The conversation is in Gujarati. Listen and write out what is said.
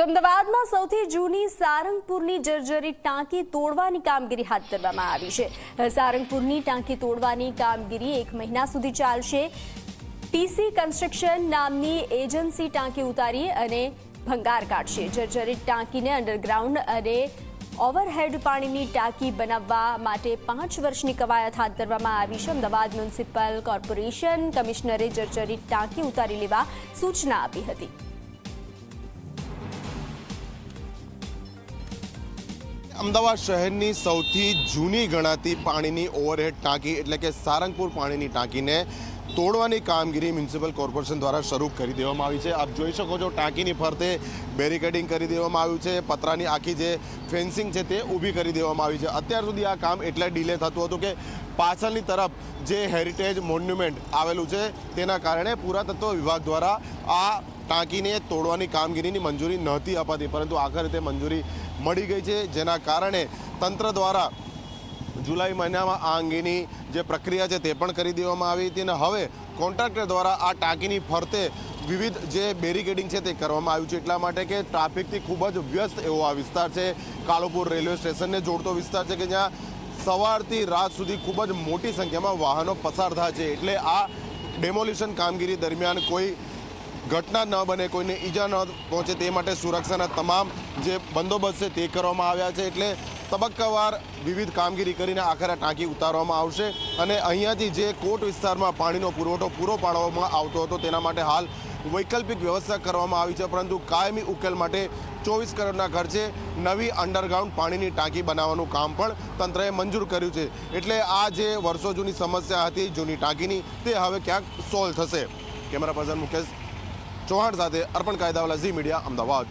તો અમદાવાદમાં સૌથી જૂની સારંગપુરની જર્જરિત ટાંકી તોડવાની કામગીરી હાથ ધરવામાં આવી છે। સારંગપુરની ટાંકી તોડવાની કામગીરી 1 મહિના સુધી ચાલશે। ટીસી કન્સ્ટ્રક્શન નામની એજન્સી ટાંકી ઉતારી અને ભંગાર કાઢશે। જર્જરિત ટાંકીને અંડરગ્રાઉન્ડ અને ઓવરહેડ પાણીની ટાંકી બનાવવા માટે 5 વર્ષની કવાયત હાથ ધરવામાં આવી છે। અમદાવાદ મ્યુનિસિપલ કોર્પોરેશન કમિશનરે જર્જરિત ટાંકી ઉતારી લેવા સૂચના આપી હતી। અમદાવાદ શહેરની સૌથી જૂની ગણાતી પાણીની ઓવરહેડ ટાંકી એટલે કે સારંગપુર પાણીની ટાંકીને તોડવાની કામગીરી મ્યુનિસિપલ કોર્પોરેશન દ્વારા શરૂ કરી દેવામાં આવી છે। આપ જોઈ શકો છો ટાંકીની ફરતે બેરિકેડિંગ કરી દેવામાં આવ્યું છે, પતરાની આખી જે ફેન્સિંગ છે તે ઊભી કરી દેવામાં આવી છે। અત્યાર સુધી આ કામ એટલે ડિલે થતું હતું કે પાછળની તરફ જે હેરિટેજ મોન્યુમેન્ટ આવેલું છે તેના કારણે પુરાતત્વ વિભાગ દ્વારા આ ટાંકીને તોડવાની કામગીરીની મંજૂરી નહોતી અપાતી, પરંતુ આખરે તે મંજૂરી મળી ગઈ છે, જેના કારણે તંત્ર દ્વારા જુલાઈ મહિનામાં આ અંગેની જે પ્રક્રિયા છે તે પણ કરી દેવામાં આવી હતી અને હવે કોન્ટ્રાક્ટર દ્વારા આ ટાંકીની ફરતે વિવિધ જે બેરિકેડિંગ છે તે કરવામાં આવ્યું છે, એટલા માટે કે ટ્રાફિકથી ખૂબ જ વ્યસ્ત એવો આ વિસ્તાર છે। કાલુપુર રેલવે સ્ટેશનને જોડતો વિસ્તાર છે કે જ્યાં સવારથી રાત સુધી ખૂબ જ મોટી સંખ્યામાં વાહનો પસાર થાય છે, એટલે આ ડેમોલિશન કામગીરી દરમિયાન કોઈ ઘટના ન બને, કોઈને ઈજા ન પહોંચે તે માટે સુરક્ષાના તમામ જે બંદોબસ્ત છે તે કરવામાં આવ્યા છે। એટલે તબક્કાવાર વિવિધ કામગીરી કરીને આખરે ટાંકી ઉતારવામાં આવશે અને અહીંયાથી જે કોટ વિસ્તારમાં પાણીનો પુરવઠો પૂરો પાડવામાં આવતો હતો તેના માટે હાલ વૈકલ્પિક વ્યવસ્થા કરવામાં આવી છે, પરંતુ કાયમી ઉકેલ માટે 24 કરોડના ખર્ચે નવી અંડરગ્રાઉન્ડ પાણીની ટાંકી બનાવવાનું કામ પણ તંત્રએ મંજૂર કર્યું છે। એટલે આ જે વર્ષો જૂની સમસ્યા હતી જૂની ટાંકીની તે હવે ક્યાંક સોલ્વ થશે। કેમેરા પર્સન મુકેશ ચૌહાણ સાથે અર્પણ કાયદાવાલા, ઝી મીડિયા, અમદાવાદ।